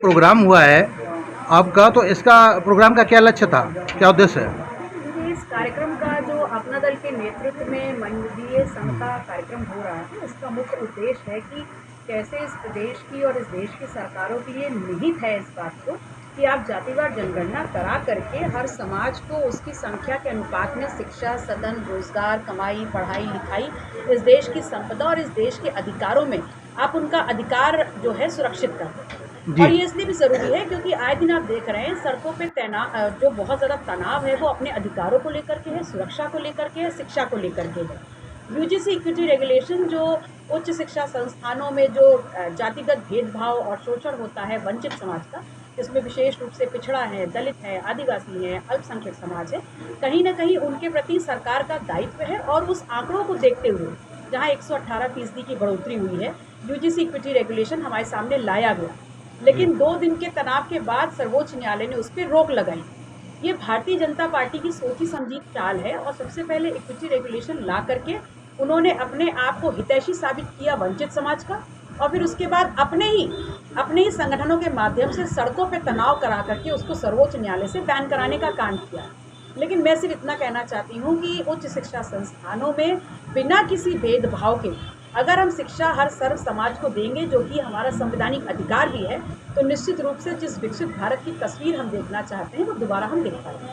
Programme हुआ है आपका, तो इसका प्रोग्राम का क्या लक्ष्य था, क्या उद्देश्य है? देखिए, इस कार्यक्रम का जो अपना दल के नेतृत्व में मानवीय संघ का कार्यक्रम हो रहा है, इसका मुख्य उद्देश्य है कि कैसे इस प्रदेश की और इस देश की सरकारों के लिए निहित है इस बात को कि आप जातिवार जनगणना करा करके हर समाज को उसकी संख्या के अनुपात में शिक्षा, सदन, रोजगार, कमाई, पढ़ाई, लिखाई, इस देश की संपदा और इस देश के अधिकारों में आप उनका अधिकार जो है सुरक्षित कर दें। जी। और ये इसलिए भी ज़रूरी है क्योंकि आए दिन आप देख रहे हैं सड़कों पे जो बहुत ज़्यादा तनाव है वो अपने अधिकारों को लेकर के है, सुरक्षा को लेकर के है, शिक्षा को लेकर के है। यूजीसी इक्विटी रेगुलेशन जो उच्च शिक्षा संस्थानों में जो जातिगत भेदभाव और शोषण होता है वंचित समाज का, इसमें विशेष रूप से पिछड़ा है, दलित है, आदिवासी है, अल्पसंख्यक समाज है, कहीं न कहीं उनके प्रति सरकार का दायित्व है। और उस आंकड़ों को देखते हुए जहाँ 118% की बढ़ोतरी हुई है, यूजीसी इक्विटी रेगुलेशन हमारे सामने लाया गया। लेकिन 2 दिन के तनाव के बाद सर्वोच्च न्यायालय ने उस पर रोक लगाई। ये भारतीय जनता पार्टी की सोची समझी चाल है और सबसे पहले इक्विटी रेगुलेशन ला करके उन्होंने अपने आप को हितैषी साबित किया वंचित समाज का, और फिर उसके बाद अपने ही संगठनों के माध्यम से सड़कों पे तनाव करा करके उसको सर्वोच्च न्यायालय से बैन कराने का काम किया। लेकिन मैं सिर्फ इतना कहना चाहती हूँ कि उच्च शिक्षा संस्थानों में बिना किसी भेदभाव के अगर हम शिक्षा हर सर्व समाज को देंगे, जो कि हमारा संवैधानिक अधिकार भी है, तो निश्चित रूप से जिस विकसित भारत की तस्वीर हम देखना चाहते हैं वो दोबारा हम देख पाएंगे।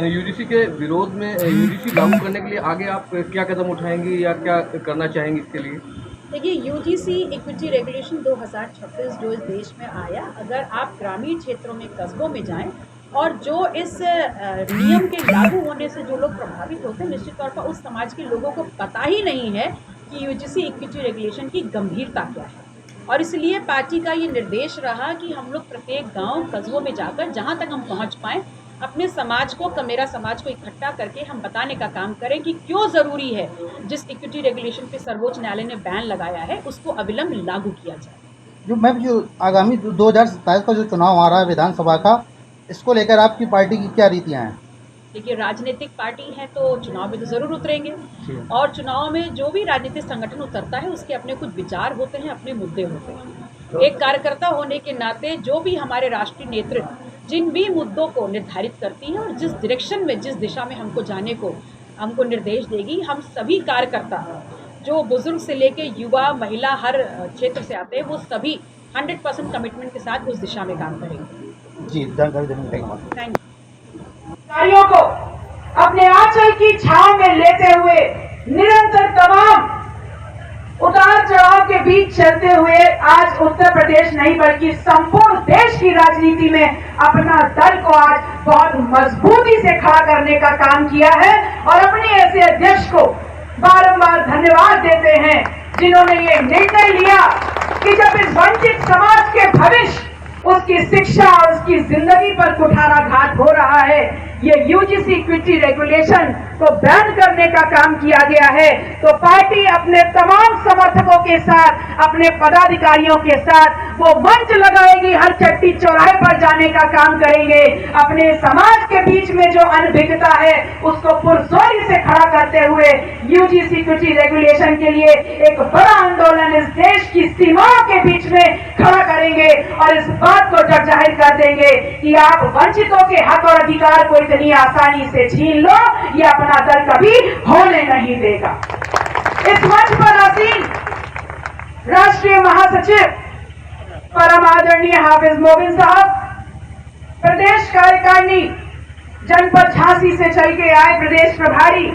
यूजीसी के विरोध में यूजीसी लागू करने के लिए आगे आप क्या कदम उठाएंगी या क्या करना चाहेंगी इसके लिए? देखिए, यूजीसी इक्विटी रेगुलेशन 2026 जो इस देश में आया, अगर आप ग्रामीण क्षेत्रों में, कस्बों में जाएं और जो इस नियम के लागू होने से जो लोग प्रभावित होते हैं, निश्चित तौर पर उस समाज के लोगों को पता ही नहीं है कि यूजीसी इक्विटी रेगुलेशन की गंभीरता क्या है। और इसलिए पार्टी का ये निर्देश रहा कि हम लोग प्रत्येक गांव, कस्बों में जाकर जहां तक हम पहुंच पाएं, अपने समाज को, मेरा समाज को इकट्ठा करके हम बताने का काम करें कि क्यों ज़रूरी है जिस इक्विटी रेगुलेशन पे सर्वोच्च न्यायालय ने बैन लगाया है उसको अविलंब लागू किया जाए। जो आगामी 2027 का जो चुनाव आ रहा है विधानसभा का, इसको लेकर आपकी पार्टी की क्या रीतियाँ हैं? देखिए, राजनीतिक पार्टी है तो चुनाव में तो ज़रूर उतरेंगे, और चुनाव में जो भी राजनीतिक संगठन उतरता है उसके अपने कुछ विचार होते हैं, अपने मुद्दे होते हैं। एक कार्यकर्ता होने के नाते जो भी हमारे राष्ट्रीय नेतृत्व जिन भी मुद्दों को निर्धारित करती है और जिस डायरेक्शन में, जिस दिशा में हमको जाने को हमको निर्देश देगी, हम सभी कार्यकर्ता जो बुजुर्ग से लेके युवा, महिला, हर क्षेत्र से आते हैं, वो सभी 100% कमिटमेंट के साथ उस दिशा में काम करेंगे। जी, जानकारी देने के लिए थैंक यू। कार्यों को अपने आंचल की छांव में लेते हुए निरंतर तमाम उतार चढ़ाव के बीच चलते हुए आज उत्तर प्रदेश नहीं बल्कि संपूर्ण देश की राजनीति में अपना दल को आज बहुत मजबूती से खड़ा करने का काम किया है। और अपने ऐसे अध्यक्ष को बारंबार धन्यवाद देते हैं जिन्होंने ये निर्णय लिया कि जब इस वंचित समाज के भविष्य, उसकी शिक्षा और उसकी जिंदगी पर कुठाराघात हो रहा है, ये यूजीसी इक्विटी रेगुलेशन को बैन करने का काम किया गया है, तो पार्टी अपने तमाम समर्थकों के साथ, अपने पदाधिकारियों के साथ वो मंच लगाएगी, हर चट्टी चौराहे पर जाने का काम करेंगे। अपने समाज के बीच में जो अनभिज्ञता है उसको पुरजोरी से खड़ा करते हुए यूजीसी इक्विटी रेगुलेशन के लिए एक बड़ा आंदोलन इस देश की सीमाओं के बीच में खड़ा करेंगे और इस बात को जग जाहिर कर देंगे कि आप वंचितों के हक और अधिकार को इतनी आसानी से छीन लो, ये अपना दल कभी होने नहीं देगा। इस मंच पर आसीन राष्ट्रीय महासचिव परम आदरणीय हाफिज मोबिन साहब, प्रदेश कार्यकारिणी जनपद झांसी से चल के आए प्रदेश प्रभारी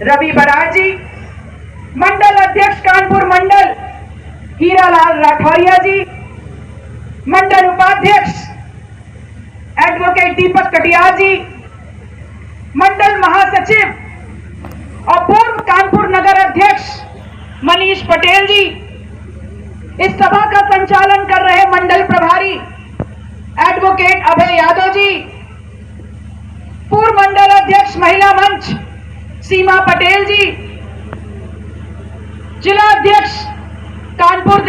रवि बराड़ जी, मंडल अध्यक्ष कानपुर मंडल हीरालाल राठौरिया जी, मंडल उपाध्यक्ष एडवोकेट दीपक कटियार जी, मंडल महासचिव और पूर्व कानपुर नगर अध्यक्ष मनीष पटेल जी, इस सभा का संचालन कर रहे मंडल प्रभारी एडवोकेट अभय यादव जी, पूर्व मंडल अध्यक्ष महिला मंच सीमा पटेल जी, जिला अध्यक्ष कानपुर